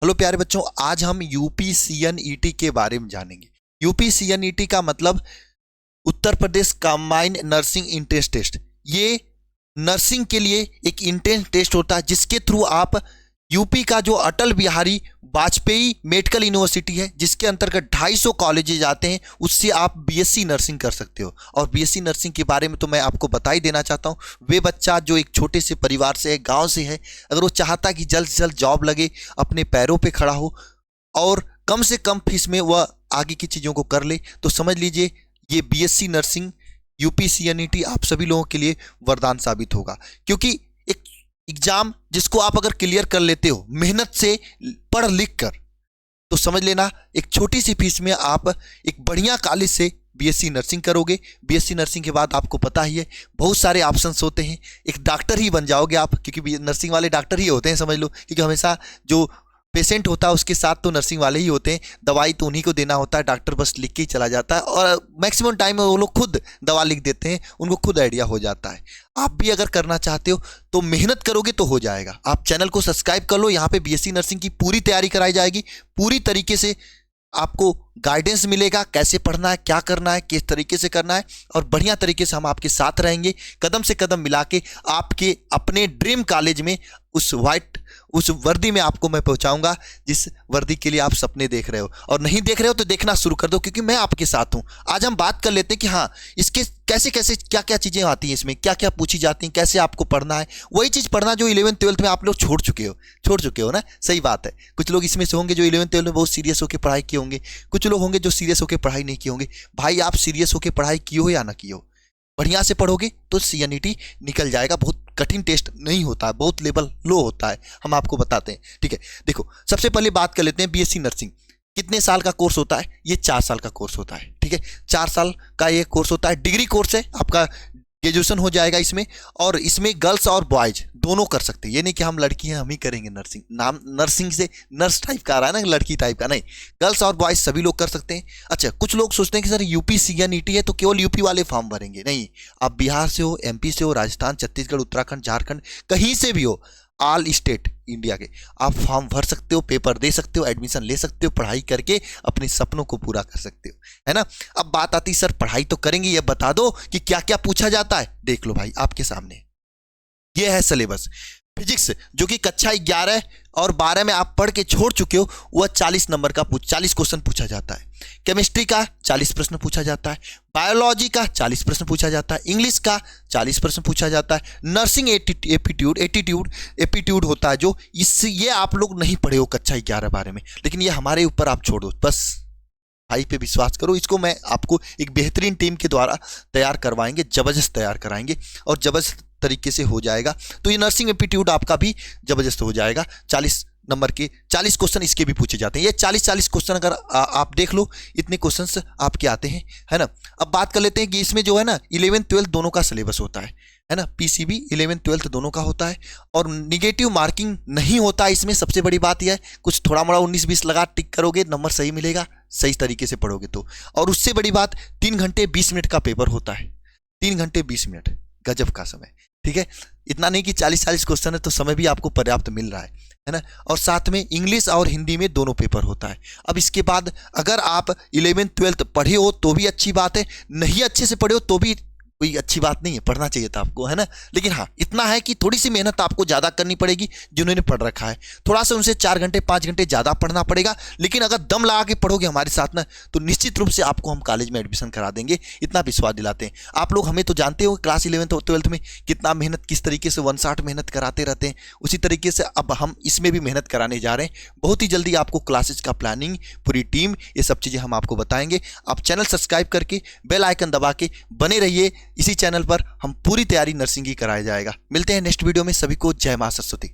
Hello प्यारे बच्चों, आज हम यूपीसीएनईटी के बारे में जानेंगे। यूपीसीएनईटी का मतलब Uttar Pradesh combined nursing entrance test. ये नर्सिंग के लिए एक एंट्रेंस टेस्ट होता है जिसके थ्रू आप यूपी का जो अटल बिहारी वाजपेयी मेडिकल यूनिवर्सिटी है, जिसके अंतर्गत 250 कॉलेजेज आते हैं, उससे आप बीएससी नर्सिंग कर सकते हो। और बीएससी नर्सिंग के बारे में तो मैं आपको बता ही देना चाहता हूँ। वे बच्चा जो एक छोटे से परिवार से है, गांव से है, अगर वो चाहता कि जल्द से जल्द जॉब लगे, अपने पैरों पे खड़ा हो और कम से कम फीस में वह आगे की चीज़ों को कर ले, तो समझ लीजिए ये बीएससी नर्सिंग यूपीसीएनईटी आप सभी लोगों के लिए वरदान साबित होगा। क्योंकि एक एग्जाम जिसको आप अगर क्लियर कर लेते हो मेहनत से, पढ़ लिख कर, तो समझ लेना एक छोटी सी फीस में आप एक बढ़िया कॉलेज से बीएससी नर्सिंग करोगे। बीएससी नर्सिंग के बाद आपको पता ही है बहुत सारे ऑप्शंस होते हैं। एक डॉक्टर ही बन जाओगे आप, क्योंकि नर्सिंग वाले डॉक्टर ही होते हैं, समझ लो। क्योंकि हमेशा जो पेशेंट होता है उसके साथ तो नर्सिंग वाले ही होते हैं, दवाई तो उन्हीं को देना होता है, डॉक्टर बस लिख के ही चला जाता है और मैक्सिमम टाइम में वो लोग खुद दवा लिख देते हैं, उनको खुद आइडिया हो जाता है। आप भी अगर करना चाहते हो तो मेहनत करोगे तो हो जाएगा। आप चैनल को सब्सक्राइब कर लो, यहाँ पे बीएससी नर्सिंग की पूरी तैयारी कराई जाएगी, पूरी तरीके से आपको गाइडेंस मिलेगा, कैसे पढ़ना है, क्या करना है, किस तरीके से करना है, और बढ़िया तरीके से हम आपके साथ रहेंगे, कदम से कदम मिला के आपके अपने ड्रीम कॉलेज में उस वर्दी में आपको मैं पहुंचाऊंगा जिस वर्दी के लिए आप सपने देख रहे हो। और नहीं देख रहे हो तो देखना शुरू कर दो, क्योंकि मैं आपके साथ हूं। आज हम बात कर लेते हैं कि हाँ, इसके कैसे कैसे क्या क्या चीज़ें आती हैं, इसमें क्या क्या पूछी जाती हैं, कैसे आपको पढ़ना है, वही चीज़ पढ़ना जो 11th 12th में आप लोग छोड़ चुके हो ना। सही बात है। कुछ लोग इसमें से होंगे जो 11th 12th में बहुत सीरियस होकर पढ़ाई किए होंगे, कुछ लोग होंगे जो सीरियस होकर पढ़ाई नहीं किए होंगे। भाई, आप सीरियस होकर पढ़ाई किए हो या ना किए हो, बढ़िया से पढ़ोगे तो सीएनईटी निकल जाएगा। बहुत कठिन टेस्ट नहीं होता है, बहुत लेवल लो होता है, हम आपको बताते हैं। ठीक है, देखो सबसे पहले बात कर लेते हैं बीएससी नर्सिंग कितने साल का कोर्स होता है। ये 4 साल का कोर्स होता है। ठीक है, 4 साल का ये कोर्स होता है। डिग्री कोर्स है, आपका ग्रेजुएशन हो जाएगा इसमें। और इसमें गर्ल्स और बॉयज दोनों कर सकते हैं। ये नहीं कि हम लड़की हैं हम ही करेंगे नर्सिंग, नाम नर्सिंग से नर्स टाइप का आ रहा है ना, लड़की टाइप का नहीं, गर्ल्स और बॉयज सभी लोग कर सकते हैं। अच्छा, कुछ लोग सोचते हैं कि सर यूपीसीएनईटी है तो केवल यूपी वाले फॉर्म भरेंगे। नहीं, आप बिहार से हो, एमपी से हो, राजस्थान, छत्तीसगढ़, उत्तराखंड, झारखंड, कहीं से भी हो, ऑल स्टेट इंडिया के आप फॉर्म भर सकते हो, पेपर दे सकते हो, एडमिशन ले सकते हो, पढ़ाई करके अपने सपनों को पूरा कर सकते हो, है ना। अब बात आती सर पढ़ाई तो करेंगे, ये बता दो कि क्या क्या पूछा जाता है। देख लो भाई, आपके सामने ये है सिलेबस। फिजिक्स जो कि कक्षा 11 और 12 में आप पढ़ के छोड़ चुके हो, वह 40 नंबर का 40 क्वेश्चन पूछा जाता है। केमिस्ट्री का 40 प्रश्न पूछा जाता है। बायोलॉजी का 40 प्रश्न पूछा जाता है। इंग्लिश का 40 प्रश्न पूछा जाता है। नर्सिंग एप्टीट्यूड होता है, जो इससे ये आप लोग नहीं पढ़े हो कक्षा 11-12 में, लेकिन ये हमारे ऊपर आप छोड़ दो, बस भाई पे विश्वास करो। इसको मैं आपको एक बेहतरीन टीम के द्वारा तैयार करवाएंगे, जबरदस्त तैयार कराएंगे और जबरदस्त तरीके से हो जाएगा। तो ये नर्सिंग एप्टीट्यूड आपका भी जबरदस्त हो जाएगा। 40 नंबर के 40 क्वेश्चन इसके भी पूछे जाते हैं। ये 40 क्वेश्चन अगर आप देख लो, इतने क्वेश्चंस आपके आते हैं, है ना। अब बात कर लेते हैं कि इसमें जो है ना 11th 12th दोनों का सिलेबस होता है ना। पीसीबी 11th 12th दोनों का होता है और निगेटिव मार्किंग नहीं होता है इसमें। सबसे बड़ी बात यह है, कुछ थोड़ा मोड़ा 19-20 लगा टिक करोगे, नंबर सही मिलेगा, सही तरीके से पढ़ोगे तो। और उससे बड़ी बात 3 घंटे 20 मिनट का पेपर होता है। 3 घंटे 20 मिनट, गजब का समय। ठीक है, इतना नहीं कि 40 क्वेश्चन है तो समय भी आपको पर्याप्त मिल रहा है ना। और साथ में इंग्लिश और हिंदी में दोनों पेपर होता है। अब इसके बाद अगर आप 11th 12th पढ़े हो तो भी अच्छी बात है, नहीं अच्छे से पढ़े हो तो भी कोई अच्छी बात नहीं है, पढ़ना चाहिए था आपको, है ना। लेकिन हाँ, इतना है कि थोड़ी सी मेहनत आपको ज़्यादा करनी पड़ेगी। जिन्होंने पढ़ रखा है थोड़ा सा उनसे 4 घंटे 5 घंटे ज़्यादा पढ़ना पड़ेगा। लेकिन अगर दम लगा के पढ़ोगे हमारे साथ ना, तो निश्चित रूप से आपको हम कॉलेज में एडमिशन करा देंगे, इतना विश्वास दिलाते हैं। आप लोग हमें तो जानते हो क्लास 11th और 12th में कितना मेहनत, किस तरीके से 1 मेहनत कराते रहते हैं, उसी तरीके से अब हम इसमें भी मेहनत कराने जा रहे हैं। बहुत ही जल्दी आपको क्लासेज का प्लानिंग, पूरी टीम, ये सब चीज़ें हम आपको बताएंगे। आप चैनल सब्सक्राइब करके बेल आइकन दबा के बने रहिए। इसी चैनल पर हम पूरी तैयारी नर्सिंग की कराया जाएगा। मिलते हैं नेक्स्ट वीडियो में। सभी को जय मां सरस्वती।